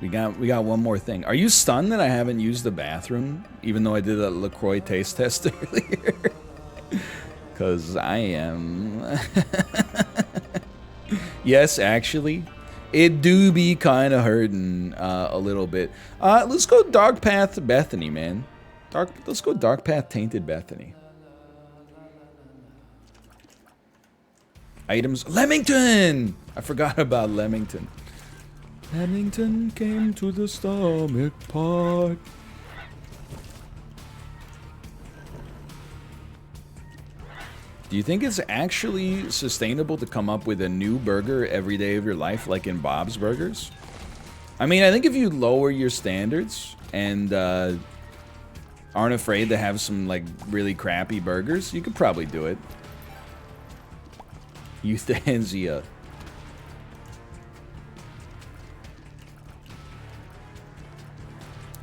We got one more thing. Are you stunned that I haven't used the bathroom, even though I did a LaCroix taste test earlier? Because I am. Yes, actually. It do be kind of hurting a little bit. Let's go Dark Path Bethany, man. Let's go Dark Path Tainted Bethany. Items. Leamington! I forgot about Leamington. Leamington came to the stomach part. Do you think it's actually sustainable to come up with a new burger every day of your life, like in Bob's Burgers? I mean, I think if you lower your standards and aren't afraid to have some, like, really crappy burgers, you could probably do it. Euthanasia.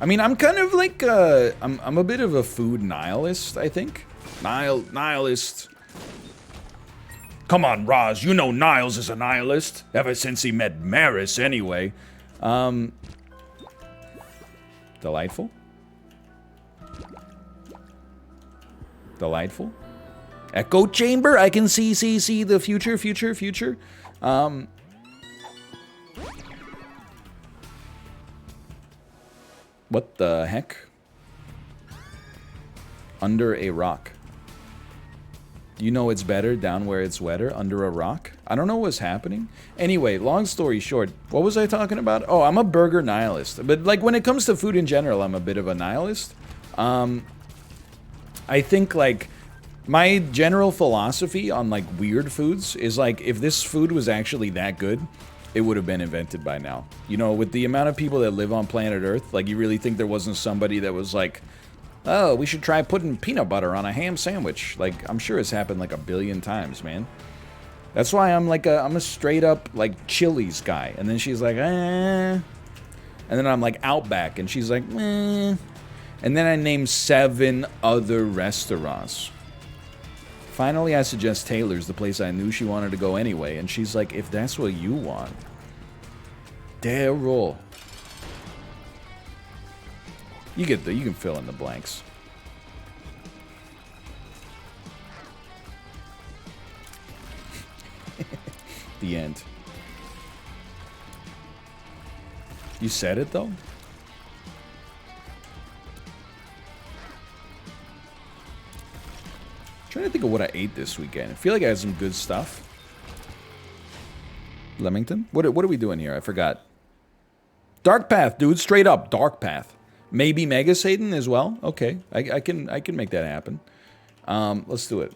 I mean, I'm kind of like, I'm a bit of a food nihilist, I think. Nihilist. Come on, Roz, you know Niles is a nihilist. Ever since he met Maris, anyway. Delightful? Delightful? Echo chamber? I can see the future. What the heck? Under a rock. You know it's better down where it's wetter, under a rock? I don't know what's happening. Anyway, long story short, what was I talking about? Oh, I'm a burger nihilist. But, like, when it comes to food in general, I'm a bit of a nihilist. I think, like, my general philosophy on, like, weird foods is, like, if this food was actually that good, it would have been invented by now. You know, with the amount of people that live on planet Earth, like, you really think there wasn't somebody that was like, oh, we should try putting peanut butter on a ham sandwich. Like, I'm sure it's happened like a billion times, man. That's why I'm like I'm a straight up, like, Chili's guy. And then she's like, eh. And then I'm like Outback, and she's like, eh. And then I name 7 other restaurants. Finally, I suggest Taylor's, the place I knew she wanted to go anyway, and she's like, if that's what you want. Daryl. You can fill in the blanks. The end. You said it, though? Trying to think of what I ate this weekend. I feel like I had some good stuff. Leamington? What are we doing here? I forgot. Dark Path, dude. Straight up. Dark Path. Maybe Mega Satan as well? Okay. I can make that happen. Let's do it.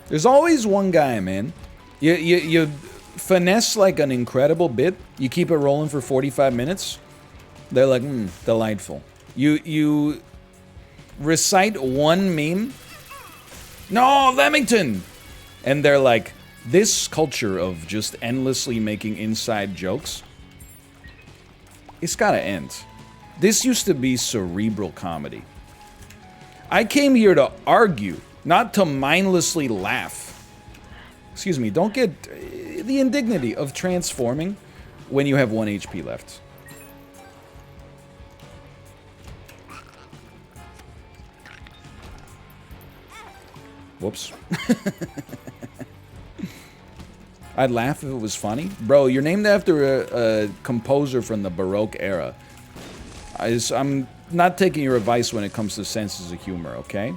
There's always one guy, man. You finesse like an incredible bit. You keep it rolling for 45 minutes. They're like, delightful. You recite one meme. No, Leamington! And they're like, this culture of just endlessly making inside jokes, it's gotta end. This used to be cerebral comedy. I came here to argue, not to mindlessly laugh. Excuse me, don't get the indignity of transforming when you have 1 HP left. Whoops. I'd laugh if it was funny. Bro, you're named after a composer from the Baroque era. I'm not taking your advice when it comes to senses of humor, okay?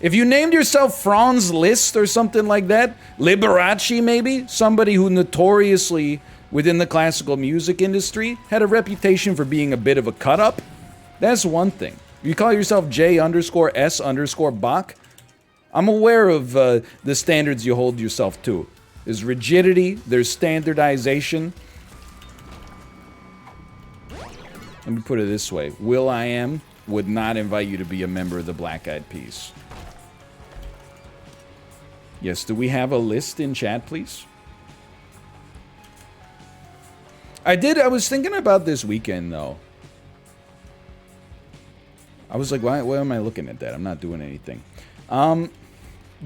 If you named yourself Franz Liszt or something like that, Liberace maybe, somebody who notoriously, within the classical music industry, had a reputation for being a bit of a cut-up, that's one thing. If you call yourself J_S_Bach, I'm aware of the standards you hold yourself to. There's rigidity, there's standardization. Let me put it this way. Will.i.am would not invite you to be a member of the Black Eyed Peas. Yes, do we have a list in chat, please? I was thinking about this weekend, though. I was like, why am I looking at that? I'm not doing anything. Do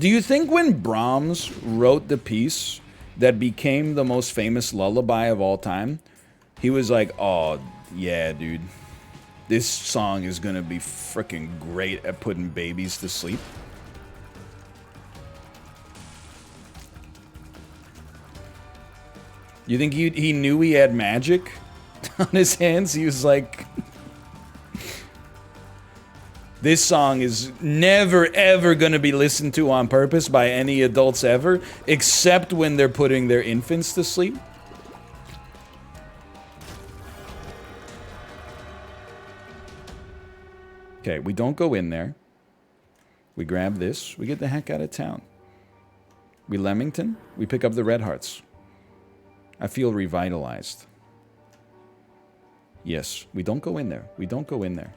you think when Brahms wrote the piece that became the most famous lullaby of all time, he was like, oh, yeah, dude, this song is gonna be freaking great at putting babies to sleep? You think he knew he had magic on his hands? He was like, this song is never, ever going to be listened to on purpose by any adults ever, except when they're putting their infants to sleep. Okay, we don't go in there. We grab this. We get the heck out of town. We Leamington. We pick up the Red Hearts. I feel revitalized. Yes, we don't go in there. We don't go in there.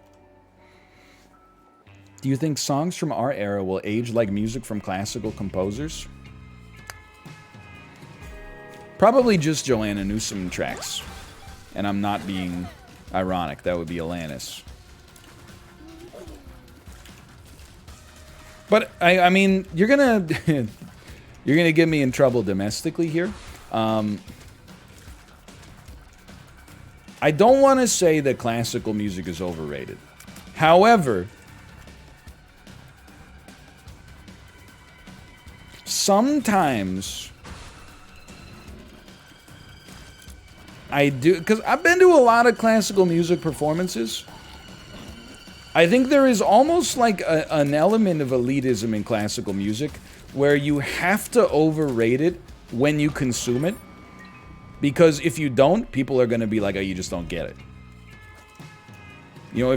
Do you think songs from our era will age like music from classical composers? Probably just Joanna Newsom tracks. And I'm not being ironic. That would be Alanis. But, I mean, you're gonna... you're gonna get me in trouble domestically here. I don't want to say that classical music is overrated. However, sometimes I do, because I've been to a lot of classical music performances. I think there is almost like an element of elitism in classical music where you have to overrate it when you consume it. Because if you don't, people are going to be like, oh, you just don't get it. You know,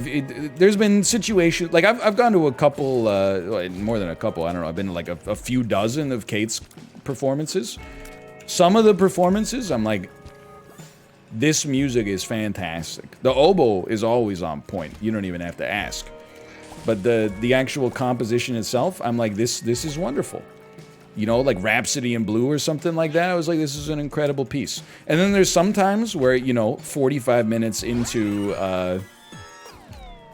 there's been situations, like I've gone to a couple, more than a couple, I don't know, I've been to like a few dozen of Kate's performances. Some of the performances, I'm like, this music is fantastic. The oboe is always on point. You don't even have to ask. But the actual composition itself, I'm like, this is wonderful. You know, like Rhapsody in Blue or something like that. I was like, this is an incredible piece. And then there's some times where, you know, 45 minutes into a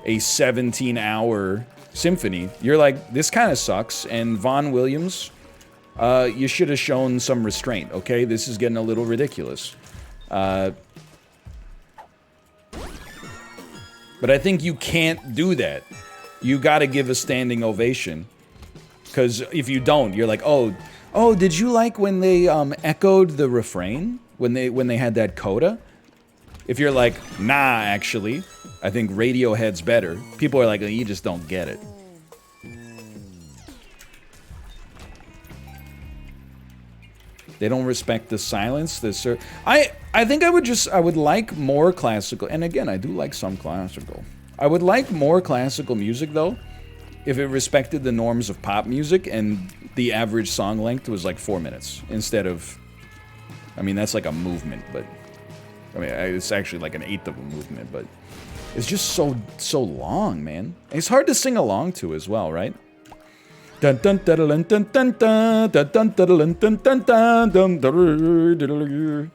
17-hour symphony, you're like, this kind of sucks. And Vaughan Williams, you should have shown some restraint, okay? This is getting a little ridiculous. But I think you can't do that. You gotta give a standing ovation. Because if you don't, you're like, oh, did you like when they echoed the refrain? When they had that coda? If you're like, nah, actually, I think Radiohead's better. People are like, oh, you just don't get it. They don't respect the silence. I think I would like more classical. And again, I do like some classical. I would like more classical music, though, if it respected the norms of pop music and the average song length was like 4 minutes instead of, I mean, that's like a movement, but, I mean, it's actually like an eighth of a movement, but it's just so long, man. It's hard to sing along to as well, right? Dun dun dun dun dun dun dun dun dun dun dun dun dun.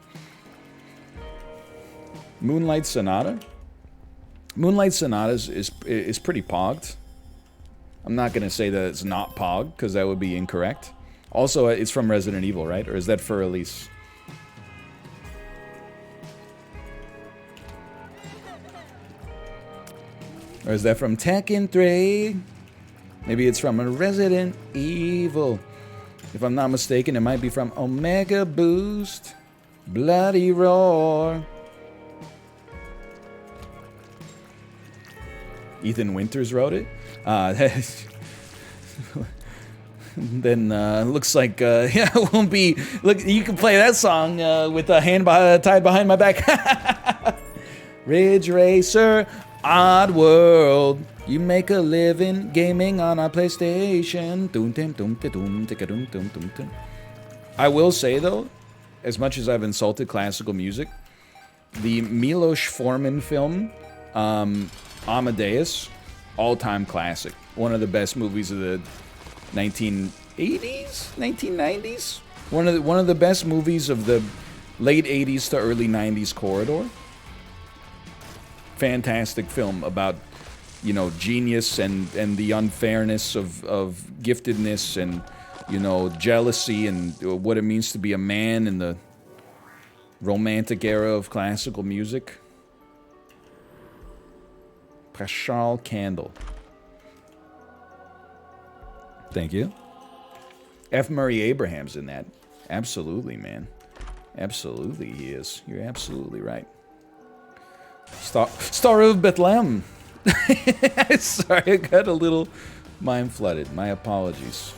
Moonlight Sonata. Moonlight Sonata is pretty pogged. I'm not going to say that it's not Pog, because that would be incorrect. Also, it's from Resident Evil, right? Or is that for Elise? Or is that from Tekken 3? Maybe it's from a Resident Evil. If I'm not mistaken, it might be from Omega Boost. Bloody Roar. Ethan Winters wrote it. Then looks like yeah, it won't be. Look, you can play that song with a hand tied behind my back. Ridge Racer, Odd World. You make a living gaming on our PlayStation. I will say though, as much as I've insulted classical music, the Milos Forman film, Amadeus, all-time classic. One of the best movies of the 1980s, 1990s. One of the best movies of the late 80s to early 90s corridor. Fantastic film about you know, genius and the unfairness of giftedness and, you know, jealousy and what it means to be a man in the romantic era of classical music. Paschal Candle. Thank you. F. Murray Abraham's in that. Absolutely, man. Absolutely, he is. You're absolutely right. Star of Bethlehem. Sorry, I got a little mind flooded. My apologies.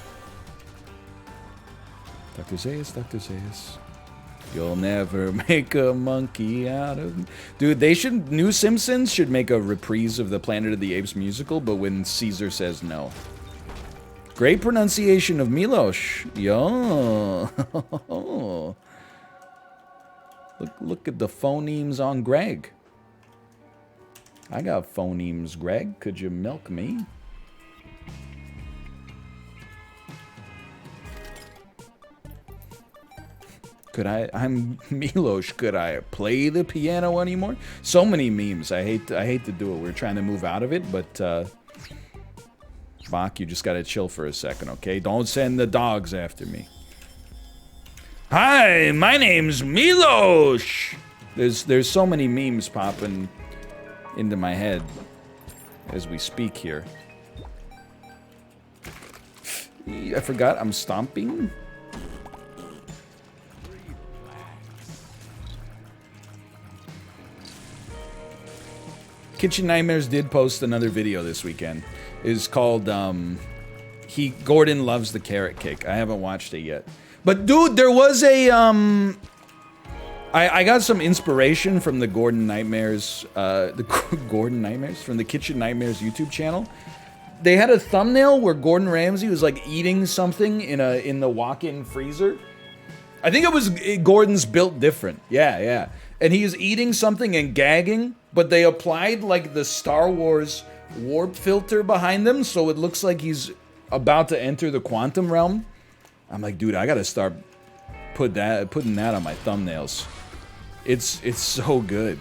Dr. Zayas, Dr. Zayas. You'll never make a monkey out of me. Dude, they should... New Simpsons should make a reprise of the Planet of the Apes musical, but when Caesar says no. Great pronunciation of Milosh. Yo. Look at the phonemes on Greg. I got phonemes, Greg. Could you milk me? Could I'm Milosh. Could I play the piano anymore? So many memes. I hate to do it. We're trying to move out of it, but Bach, you just gotta chill for a second, okay? Don't send the dogs after me. Hi, my name's Milosh. There's so many memes popping into my head as we speak here. I forgot I'm stomping. Kitchen Nightmares did post another video this weekend. It's called, Gordon Loves the Carrot Cake. I haven't watched it yet. But dude, there was a, I got some inspiration from the Gordon Nightmares, from the Kitchen Nightmares YouTube channel. They had a thumbnail where Gordon Ramsay was like eating something in the walk-in freezer. I think it was Gordon's built different. Yeah. And he's eating something and gagging, but they applied like the Star Wars warp filter behind them, so it looks like he's about to enter the quantum realm. I'm like, dude, I gotta start putting that on my thumbnails. It's so good.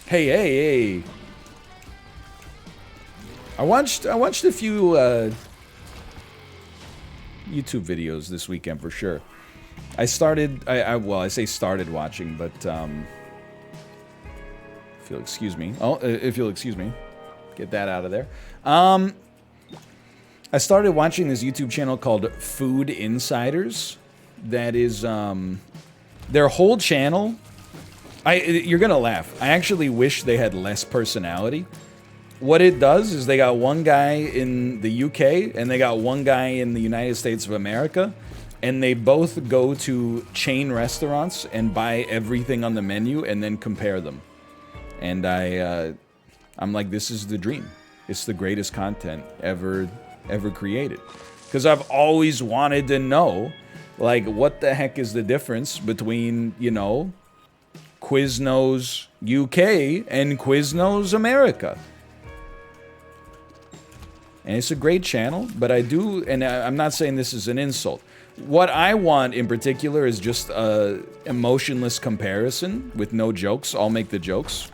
Hey. I watched a few YouTube videos this weekend for sure. I say started watching, but if you'll excuse me. If you'll excuse me. Get that out of there. I started watching this YouTube channel called Food Insiders. That is, their whole channel... You're gonna laugh. I actually wish they had less personality. What it does is they got one guy in the UK and they got one guy in the United States of America, and they both go to chain restaurants and buy everything on the menu and then compare them. And I'm like, this is the dream. It's the greatest content ever created. Because I've always wanted to know, like, what the heck is the difference between, you know, Quiznos UK and Quiznos America. And it's a great channel, but I do, and I'm not saying this is an insult. What I want in particular is just a emotionless comparison with no jokes. I'll make the jokes.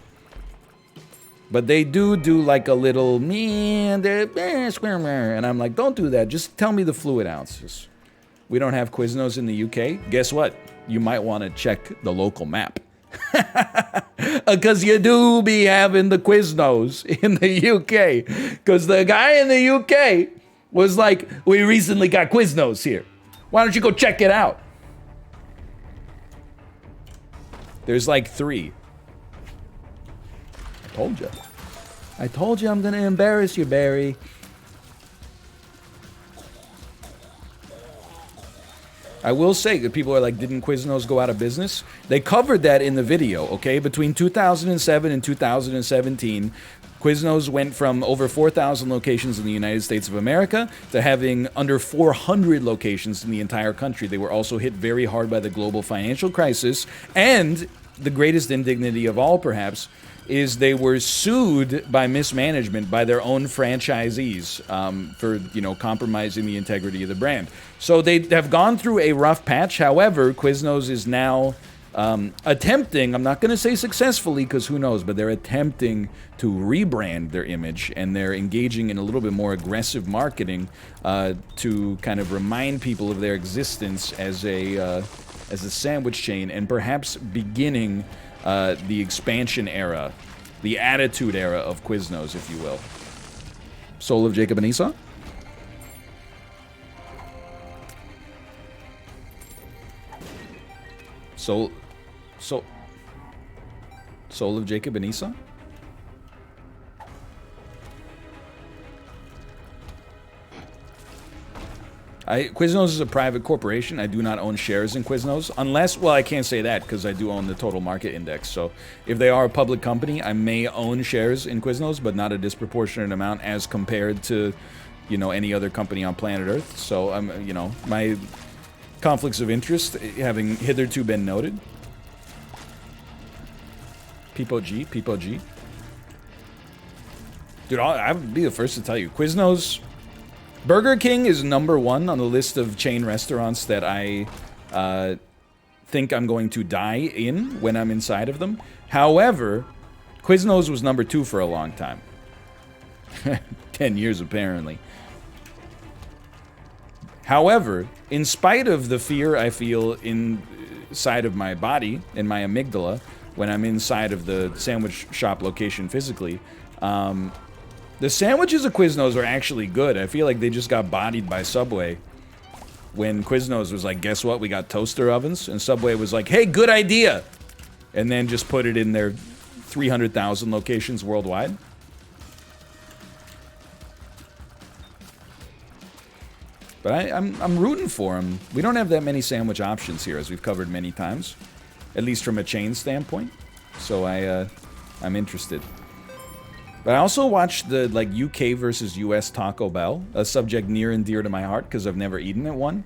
But they do like a little, and I'm like, don't do that. Just tell me the fluid ounces. We don't have Quiznos in the UK. Guess what? You might want to check the local map. Because you do be having the Quiznos in the UK. Because the guy in the UK was like, we recently got Quiznos here. Why don't you go check it out? There's like 3. I told you I'm gonna embarrass you, Barry. I will say that people are like, didn't Quiznos go out of business? They covered that in the video, okay? Between 2007 and 2017, Quiznos went from over 4,000 locations in the United States of America to having under 400 locations in the entire country. They were also hit very hard by the global financial crisis, and the greatest indignity of all, perhaps, is they were sued by mismanagement by their own franchisees for, you know, compromising the integrity of the brand. So they have gone through a rough patch. However, Quiznos is now attempting, I'm not going to say successfully because who knows, but they're attempting to rebrand their image, and they're engaging in a little bit more aggressive marketing to kind of remind people of their existence as a sandwich chain, and perhaps beginning the expansion era, the attitude era of Quiznos, if you will. Soul of Jacob and Esau? Soul of Jacob and Esau? Quiznos is a private corporation. I do not own shares in Quiznos. Unless, well, I can't say that because I do own the total market index. So if they are a public company, I may own shares in Quiznos, but not a disproportionate amount as compared to, you know, any other company on planet Earth. So I'm, you know, my conflicts of interest having hitherto been noted. Peepo G. Dude, I would be the first to tell you, Quiznos... Burger King is #1 on the list of chain restaurants that I think I'm going to die in when I'm inside of them. However, Quiznos was #2 for a long time. 10 years, apparently. However, in spite of the fear I feel inside of my body, in my amygdala, when I'm inside of the sandwich shop location physically, the sandwiches of Quiznos are actually good. I feel like they just got bodied by Subway when Quiznos was like, guess what? We got toaster ovens. And Subway was like, hey, good idea. And then just put it in their 300,000 locations worldwide. But I'm rooting for them. We don't have that many sandwich options here, as we've covered many times. At least from a chain standpoint. So I'm interested. But I also watched the UK versus US Taco Bell, a subject near and dear to my heart because I've never eaten at one.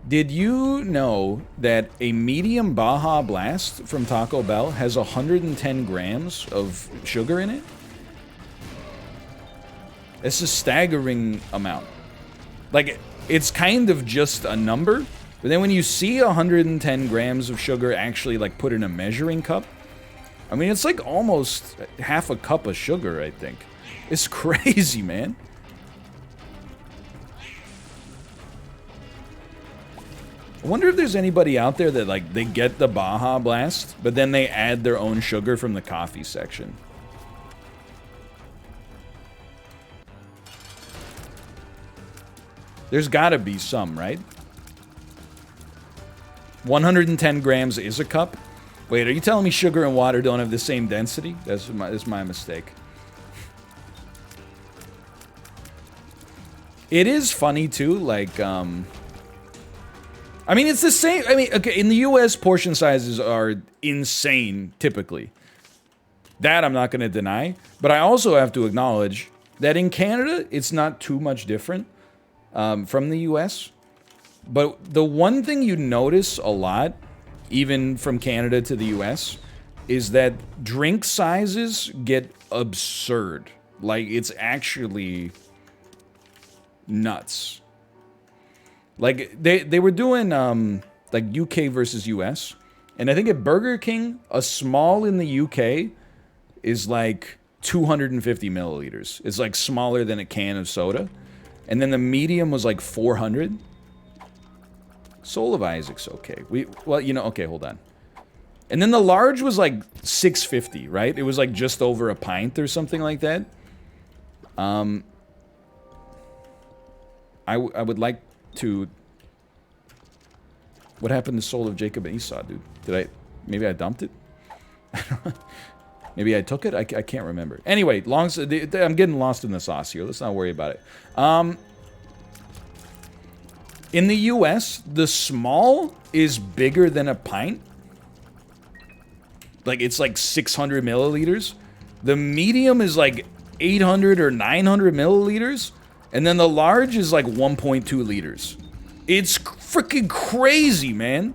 Did you know that a medium Baja Blast from Taco Bell has 110 grams of sugar in it? It's a staggering amount. Like, it's kind of just a number, but then when you see 110 grams of sugar actually like put in a measuring cup, I mean, it's like almost half a cup of sugar, I think. It's crazy, man. I wonder if there's anybody out there that, like, they get the Baja Blast, but then they add their own sugar from the coffee section. There's gotta be some, right? 110 grams is a cup? Wait, are you telling me sugar and water don't have the same density? That's my mistake. It is funny, too, like, I mean, it's the same, I mean, okay, in the US, portion sizes are insane, typically. That I'm not gonna deny, but I also have to acknowledge that in Canada, it's not too much different from the US. But the one thing you notice a lot, even from Canada to the US, is that drink sizes get absurd. Like, it's actually nuts. Like, they were doing, like, UK versus US, and I think at Burger King, a small in the UK is, like, 250 milliliters. It's, like, smaller than a can of soda. And then the medium was, like, 400. Soul of Isaac's okay. Well, you know, okay, hold on. And then the large was like 650, right? It was like just over a pint or something like that. I would like to... What happened to Soul of Jacob and Esau, dude? Maybe I dumped it? Maybe I took it? I can't remember. Anyway, I'm getting lost in the sauce here. Let's not worry about it. In the US, the small is bigger than a pint. Like, it's like 600 milliliters. The medium is like 800 or 900 milliliters. And then the large is like 1.2 liters. It's freaking crazy, man.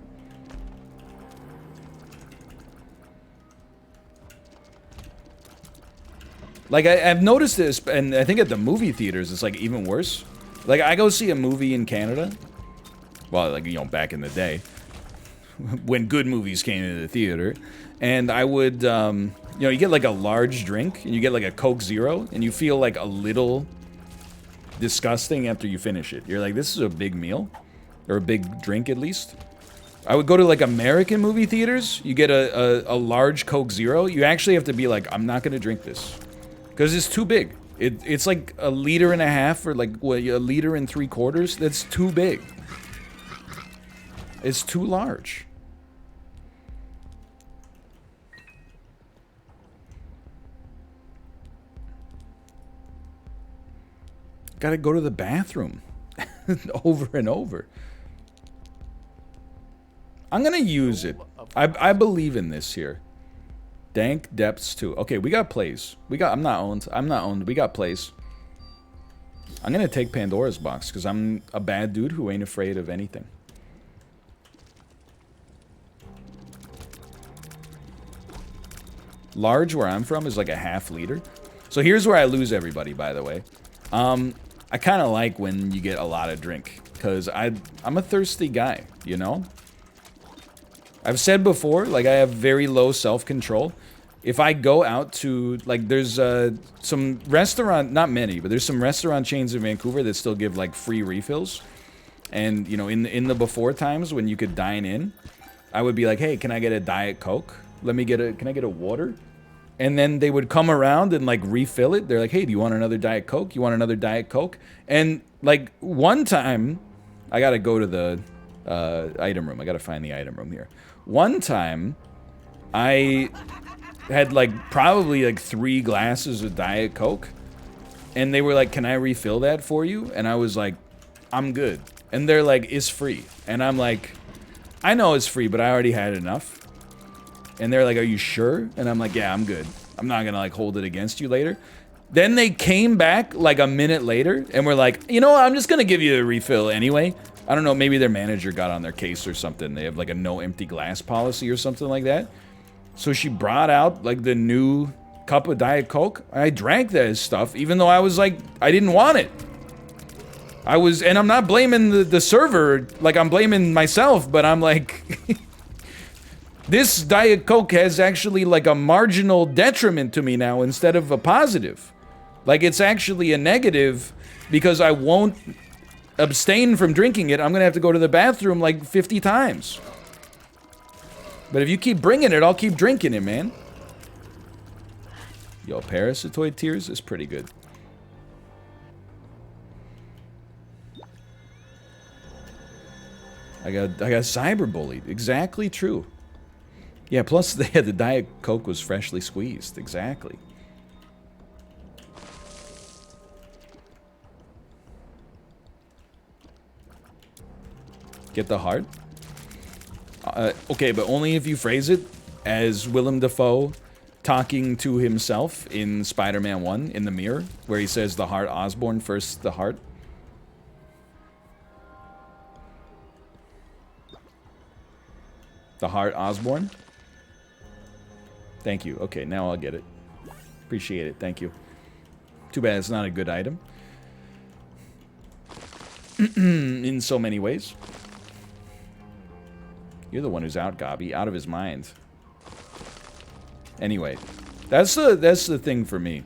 Like, I've noticed this, and I think at the movie theaters, it's like even worse. Like, I go see a movie in Canada. Well, like, you know, back in the day. when good movies came into the theater, and I would, you get like a large drink, and you get like a Coke Zero, and you feel like a little disgusting after you finish it. You're like, this is a big meal, or a big drink at least. I would go to like American movie theaters, you get a large Coke Zero, you actually have to be like, I'm not gonna drink this, because it's too big. It's like 1.5 liters, or like, what, 1.75 liters? That's too big. It's too large. Gotta go to the bathroom over and over. I'm gonna use it. I believe in this here. Dank depths too. Okay, we got plays. I'm not owned. We got plays. I'm gonna take Pandora's box because I'm a bad dude who ain't afraid of anything. Large where I'm from is like a 1/2 liter. So here's where I lose everybody, by the way. I kind of like when you get a lot of drink, because I'm a thirsty guy, you know? I've said before, like, I have very low self-control. If I go out to, like, there's some restaurant, not many, but there's some restaurant chains in Vancouver that still give, like, free refills. And, you know, in the before times when you could dine in, I would be like, hey, can I get a Diet Coke? Can I get a water? And then they would come around and, like, refill it. They're like, hey, do you want another Diet Coke? You want another Diet Coke? And, like, one time, I gotta go to the item room. I gotta find the item room here. One time, I had, like, probably, like, 3 glasses of Diet Coke. And they were like, can I refill that for you? And I was like, I'm good. And they're like, it's free. And I'm like, I know it's free, but I already had enough. And they're like, are you sure? And I'm like, yeah, I'm good. I'm not gonna, like, hold it against you later. Then they came back, like, a minute later, and were like, you know what, I'm just gonna give you a refill anyway. I don't know, maybe their manager got on their case or something. They have, like, a no empty glass policy or something like that. So she brought out, like, the new cup of Diet Coke. I drank that stuff, even though I was like, I didn't want it. And I'm not blaming the server, like, I'm blaming myself, but I'm like... This Diet Coke has actually, like, a marginal detriment to me now instead of a positive. Like, it's actually a negative because I won't abstain from drinking it. I'm gonna have to go to the bathroom, like, 50 times. But if you keep bringing it, I'll keep drinking it, man. Yo, Parasitoid Tears is pretty good. I got cyberbullied. Exactly true. Yeah, plus the Diet Coke was freshly squeezed. Exactly. Get the heart? Okay, but only if you phrase it as Willem Dafoe talking to himself in Spider-Man 1 in the mirror, where he says the heart Osborn first the heart. The heart Osborn? Thank you. Okay, now I'll get it. Appreciate it. Thank you. Too bad it's not a good item. In so many ways. You're the one who's out, Gobby. Out of his mind. Anyway. That's the thing for me.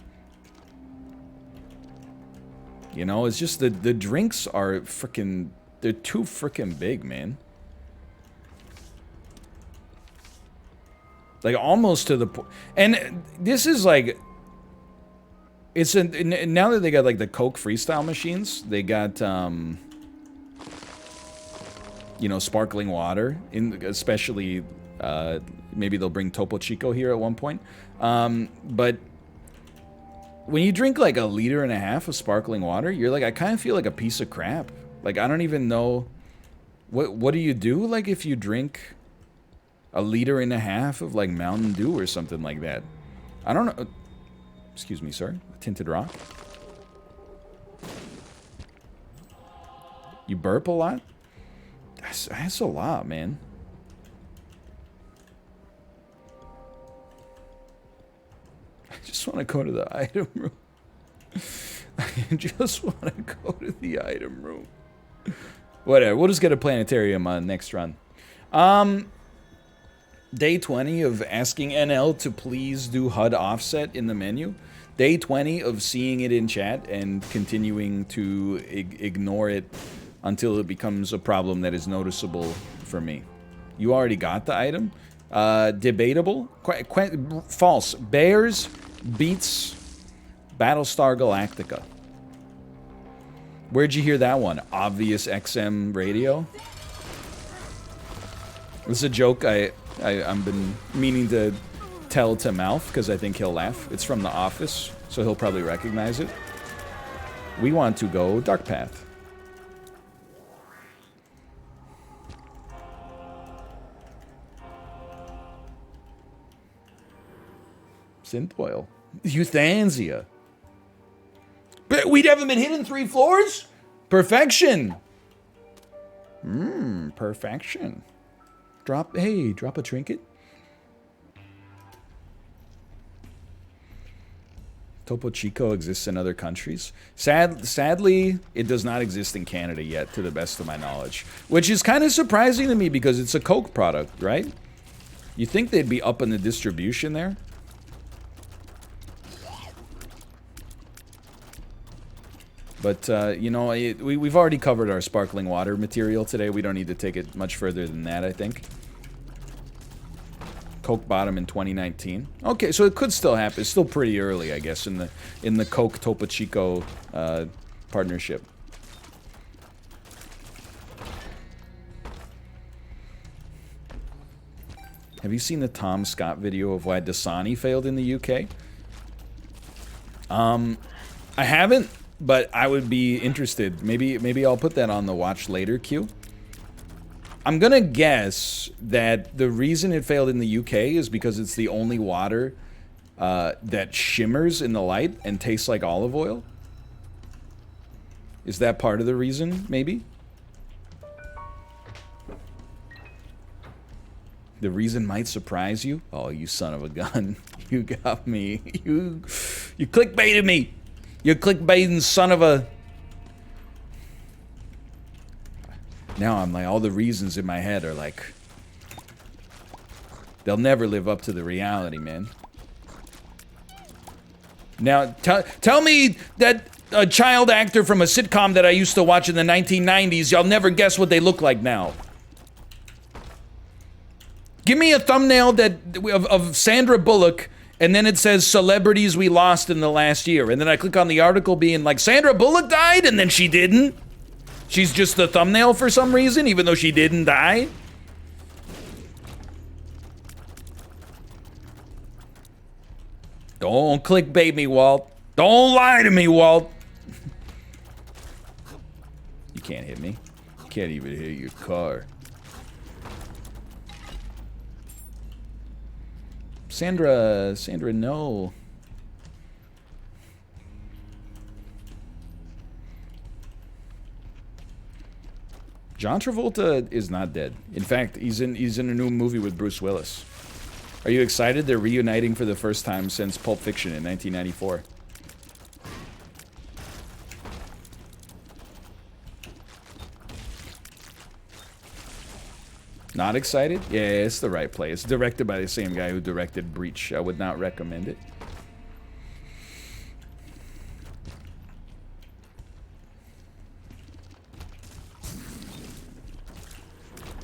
You know, it's just the drinks are freaking... They're too freaking big, man. Like, almost to the point. And this is like... It's now that they got, like, the Coke Freestyle machines, they got, you know, sparkling water, especially, maybe they'll bring Topo Chico here at one point. But when you drink, like, 1.5 liters of sparkling water, you're like, I kind of feel like a piece of crap. Like, I don't even know... What do you do, like, if you drink 1.5 liters of, like, Mountain Dew or something like that? I don't know... Excuse me, sir. Tinted Rock. You burp a lot? That's a lot, man. I just want to go to the item room. I just want to go to the item room. Whatever. We'll just get a planetarium on next run. Day 20 of asking NL to please do HUD offset in the menu. Day 20 of seeing it in chat and continuing to ignore it until it becomes a problem that is noticeable for me. You already got the item. Debatable. False. Bears beats Battlestar Galactica. Where'd you hear that one? Obvious XM radio? This is a joke I've been meaning to tell to Mouth because I think he'll laugh. It's from The Office, so he'll probably recognize it. We want to go Dark Path. Synth oil. Euthanasia. But we haven't been hitting 3 floors? Perfection. Perfection. Drop a trinket. Topo Chico exists in other countries. Sadly, it does not exist in Canada yet, to the best of my knowledge. Which is kind of surprising to me because it's a Coke product, right? You think they'd be up in the distribution there? But, you know, we've already covered our sparkling water material today. We don't need to take it much further than that, I think. Coke bottom in 2019. Okay, so it could still happen. It's still pretty early, I guess, in the Coke Topo Chico partnership. Have you seen the Tom Scott video of why Dasani failed in the UK? I haven't. But I would be interested. Maybe I'll put that on the watch later queue. I'm gonna guess that the reason it failed in the UK is because it's the only water that shimmers in the light and tastes like olive oil. Is that part of the reason, maybe? The reason might surprise you. Oh, you son of a gun. You got me. You clickbaited me. You clickbaiting son of a... Now I'm like, all the reasons in my head are like... They'll never live up to the reality, man. Now, tell me that a child actor from a sitcom that I used to watch in the 1990s, y'all never guess what they look like now. Give me a thumbnail of Sandra Bullock, and then it says celebrities we lost in the last year. And then I click on the article being like, Sandra Bullock died, and then she didn't. She's just the thumbnail for some reason, even though she didn't die. Don't clickbait me, Walt. Don't lie to me, Walt. You can't hit me. You can't even hit your car. Sandra, no. John Travolta is not dead. In fact, he's in a new movie with Bruce Willis. Are you excited? They're reuniting for the first time since Pulp Fiction in 1994. Not excited? Yeah, it's the right play. It's directed by the same guy who directed Breach. I would not recommend it.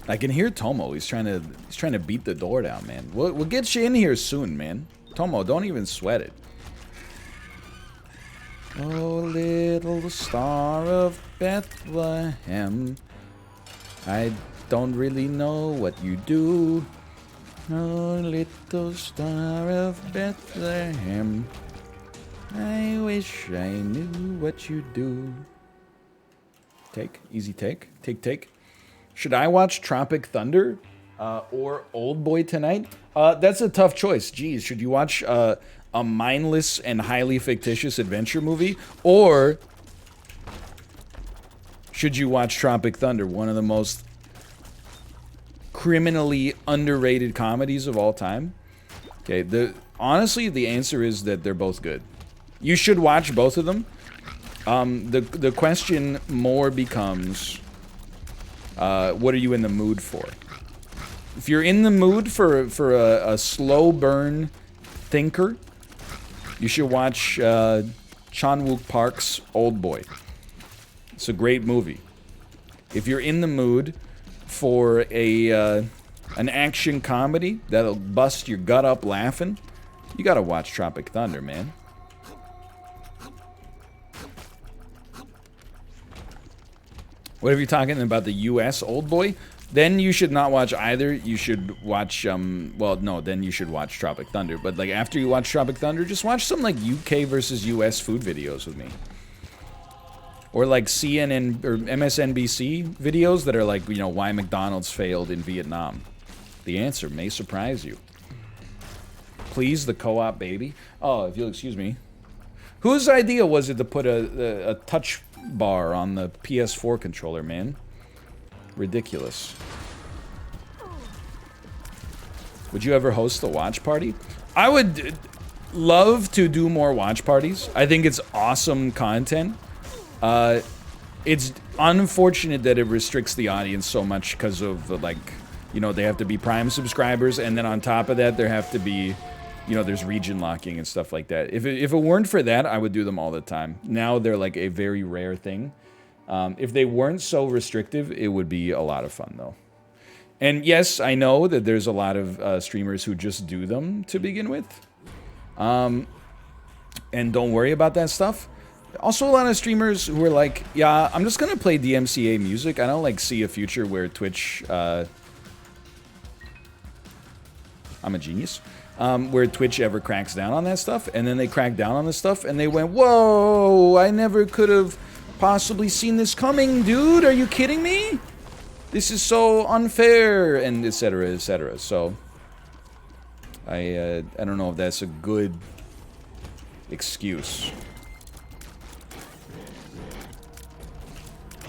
I can hear Tomo. He's trying to beat the door down, man. We'll get you in here soon, man. Tomo, don't even sweat it. Oh, little star of Bethlehem, I don't really know what you do. Oh, little star of Bethlehem, I wish I knew what you do. Take, easy take. Take. Should I watch Tropic Thunder or Old Boy tonight? That's a tough choice. Geez, should you watch a mindless and highly fictitious adventure movie? Or should you watch Tropic Thunder, one of the most criminally underrated comedies of all time? Okay, honestly, the answer is that they're both good. You should watch both of them. The question more becomes... what are you in the mood for? If you're in the mood for a slow burn thinker, you should watch Chan-wook Park's Old Boy. It's a great movie. If you're in the mood for an action comedy that'll bust your gut up laughing, you gotta watch Tropic Thunder, man. What if you're talking about the U.S. Old Boy? Then you should not watch either. You should watch, well, no, then you should watch Tropic Thunder. But, like, after you watch Tropic Thunder, just watch some, like, UK versus U.S. food videos with me. Or, like, CNN or MSNBC videos that are, like, you know, why McDonald's failed in Vietnam. The answer may surprise you. Please, the co-op baby. Oh, if you'll excuse me. Whose idea was it to put a touch bar on the PS4 controller, man? Ridiculous. Would you ever host a watch party? I would love to do more watch parties. I think it's awesome content. It's unfortunate that it restricts the audience so much because of, like, you know, they have to be Prime subscribers, and then on top of that, there have to be, you know, there's region locking and stuff like that. If it weren't for that, I would do them all the time. Now they're like a very rare thing. If they weren't so restrictive, it would be a lot of fun, though. And yes, I know that there's a lot of streamers who just do them to begin with. And don't worry about that stuff. Also, a lot of streamers who are like, yeah, I'm just going to play DMCA music. I don't, like, see a future where Twitch... I'm a genius. Where Twitch ever cracks down on that stuff. And then they crack down on this stuff, and they went, whoa, I never could have possibly seen this coming, dude. Are you kidding me? This is so unfair, and etc., etc. So, I don't know if that's a good excuse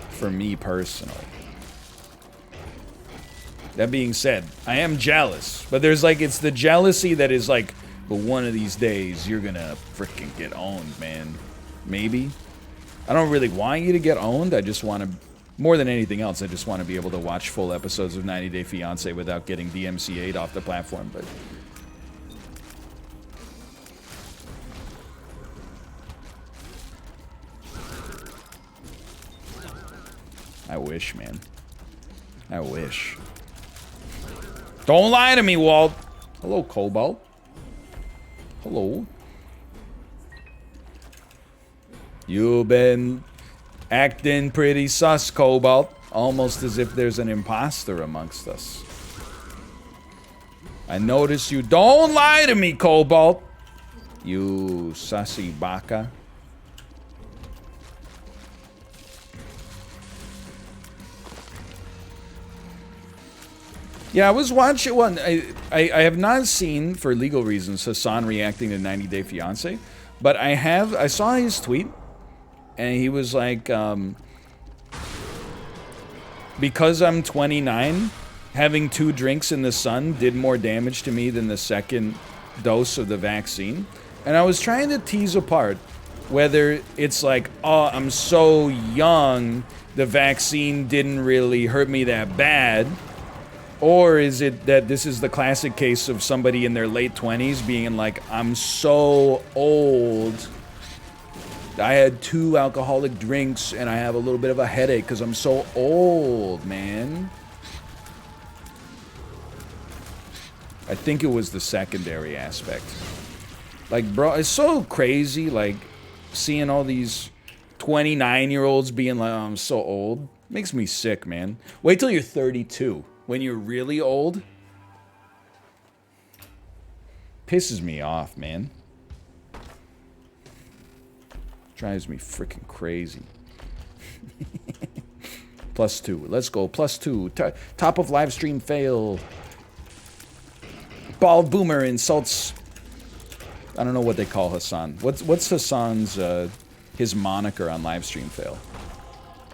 for me personally. That being said, I am jealous, but there's like, it's the jealousy that is like, but one of these days you're gonna freaking get owned, man. Maybe. I don't really want you to get owned. I just want to, more than anything else, I just want to be able to watch full episodes of 90 Day Fiancé without getting DMCA'd off the platform, but... I wish, man. I wish. Don't lie to me, Walt. Hello, Cobalt. Hello. You've been acting pretty sus, Cobalt. Almost as if there's an imposter amongst us. I notice you. Don't lie to me, Cobalt. You sussy baka. Yeah, I was watching one. I have not seen, for legal reasons, Hassan reacting to 90 Day Fiancé, but I saw his tweet, and he was like, because I'm 29, having 2 drinks in the sun did more damage to me than the second dose of the vaccine. And I was trying to tease apart whether it's like, oh, I'm so young, the vaccine didn't really hurt me that bad. Or is it that this is the classic case of somebody in their late 20s being like, I'm so old, I had 2 alcoholic drinks and I have a little bit of a headache because I'm so old, man. I think it was the secondary aspect. Like, bro, it's so crazy, like, seeing all these 29-year-olds being like, oh, I'm so old. Makes me sick, man. Wait till you're 32. When you're really old, pisses me off, man. Drives me freaking crazy. +2. Let's go. +2. Top of live stream fail. Bald Boomer insults. I don't know what they call Hassan. What's Hassan's his moniker on live stream fail?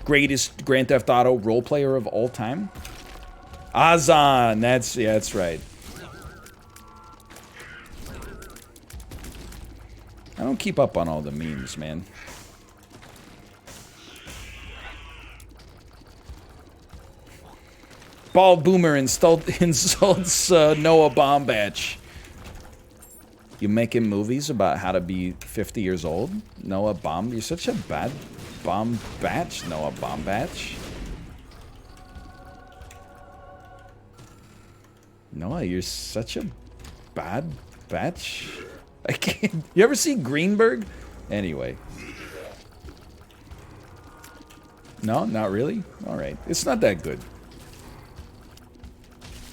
Greatest Grand Theft Auto role player of all time? Azan, that's right. I don't keep up on all the memes, man. Paul Boomer insults Noah Baumbach. You making movies about how to be 50 years old? Noah Baum, you're such a bad Baumbach, Noah Baumbach. Noah, you're such a bad batch. I can't. You ever see Greenberg? Anyway. No, not really? Alright. It's not that good.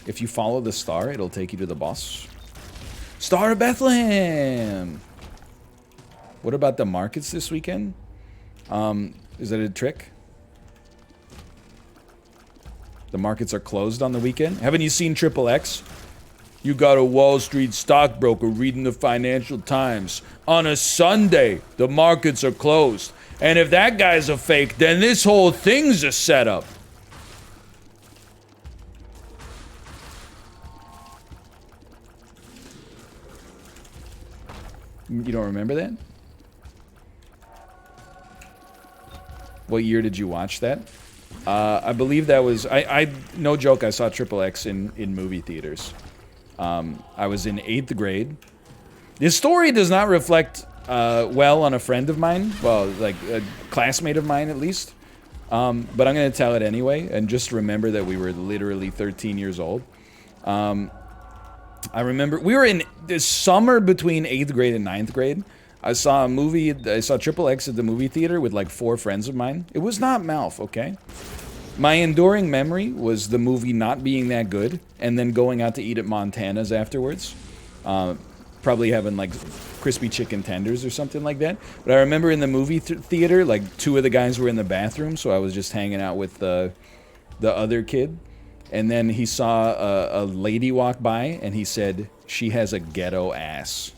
If you follow the star, it'll take you to the boss. Star of Bethlehem! What about the markets this weekend? Is that a trick? The markets are closed on the weekend? Haven't you seen Triple X? You got a Wall Street stockbroker reading the Financial Times. On a Sunday, the markets are closed. And if that guy's a fake, then this whole thing's a setup. You don't remember that? What year did you watch that? I believe that was... no joke, I saw Triple X in movie theaters. I was in 8th grade. This story does not reflect well on a friend of mine. Well, like a classmate of mine, at least. But I'm going to tell it anyway. And just remember that we were literally 13 years old. I remember we were in the summer between 8th grade and 9th grade. I saw a movie. I saw Triple X at the movie theater with like 4 friends of mine. It was not Malf, okay? My enduring memory was the movie not being that good, and then going out to eat at Montana's afterwards. Probably having like crispy chicken tenders or something like that. But I remember in the movie theater, like 2 of the guys were in the bathroom, so I was just hanging out with the other kid. And then he saw a lady walk by, and he said, "She has a ghetto ass."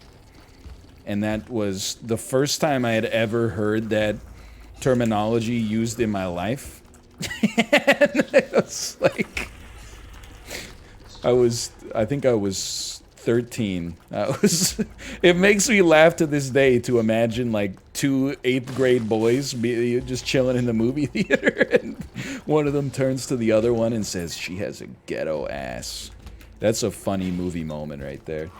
And that was the first time I had ever heard that terminology used in my life. And it was like, I think I was 13. It makes me laugh to this day to imagine like 2 8th grade boys just chilling in the movie theater, and one of them turns to the other one and says, "She has a ghetto ass." That's a funny movie moment right there.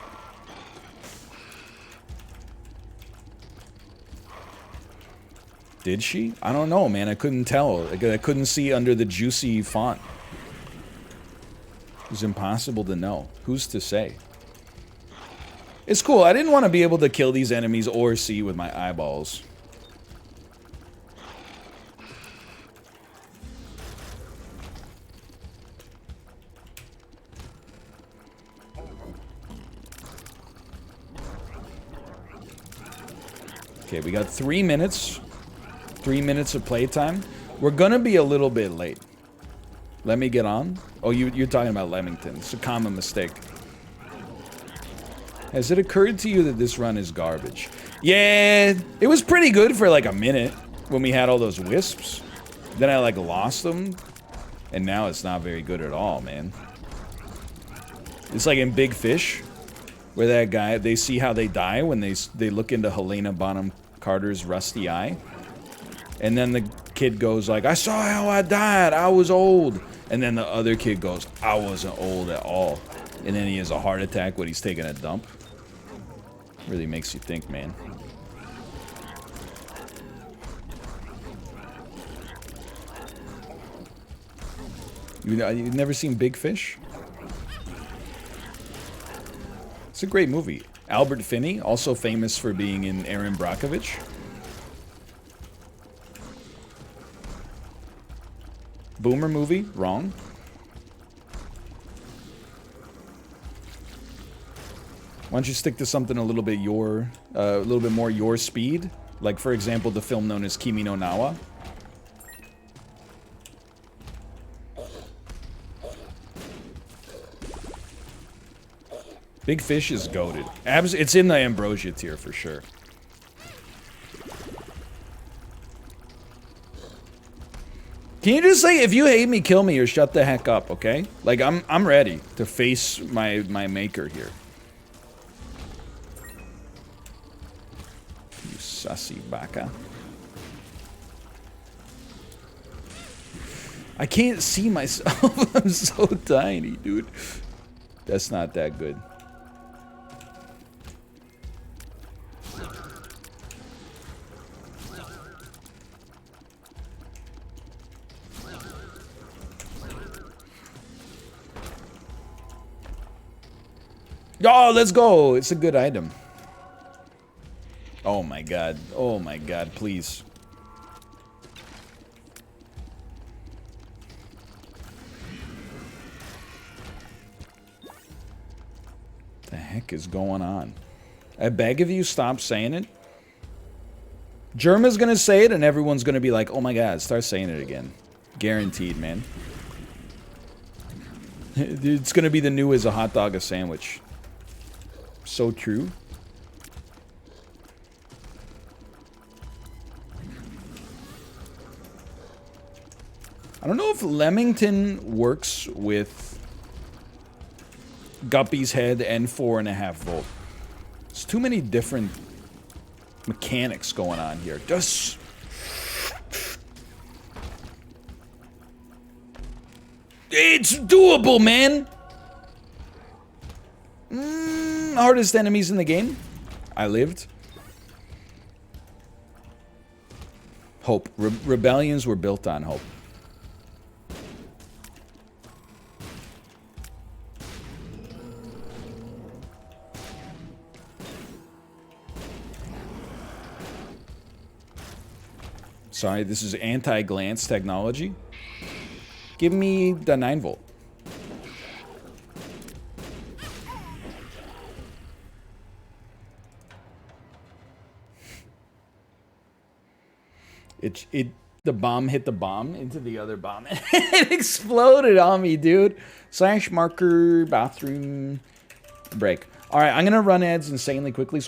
Did she? I don't know, man. I couldn't tell. I couldn't see under the juicy font. It was impossible to know. Who's to say? It's cool. I didn't want to be able to kill these enemies or see with my eyeballs. Okay, we got 3 minutes. 3 minutes of playtime. We're gonna be a little bit late. Let me get on. Oh, you're talking about Leamington. It's a common mistake. Has it occurred to you that this run is garbage? Yeah, it was pretty good for like a minute when we had all those wisps. Then I like lost them, and now it's not very good at all, man. It's like in Big Fish, where that guy, they see how they die when they look into Helena Bonham Carter's rusty eye. And then the kid goes like, "I saw how I died, I was old." And then the other kid goes, "I wasn't old at all." And then he has a heart attack when he's taking a dump. Really makes you think, man. You've never seen Big Fish? It's a great movie. Albert Finney, also famous for being in Erin Brockovich. Boomer movie? Wrong. Why don't you stick to something a little bit more your speed? Like, for example, the film known as Kimi no Na wa. Big Fish is goated. It's in the Ambrosia tier for sure. Can you just say, if you hate me, kill me, or shut the heck up, okay? Like, I'm ready to face my maker here. You sussy baka. I can't see myself. I'm so tiny, dude. That's not that good. Oh, let's go. It's a good item. Oh my god. Oh my god, please. The heck is going on? I beg of you, stop saying it. Germa's gonna say it and everyone's gonna be like, oh my god, start saying it again. Guaranteed, man. It's gonna be the new as a hot dog a sandwich. So true. I don't know if Leamington works with Guppy's head and 4.5 volt. There's too many different mechanics going on here. Just it's doable, man. Hardest enemies in the game. I lived. Hope. Rebellions were built on hope. Sorry, this is anti-glance technology. Give me the 9 volt. The bomb hit the bomb into the other bomb. It exploded on me, dude. Slash marker bathroom break. All right, I'm gonna run ads insanely quickly, so I'm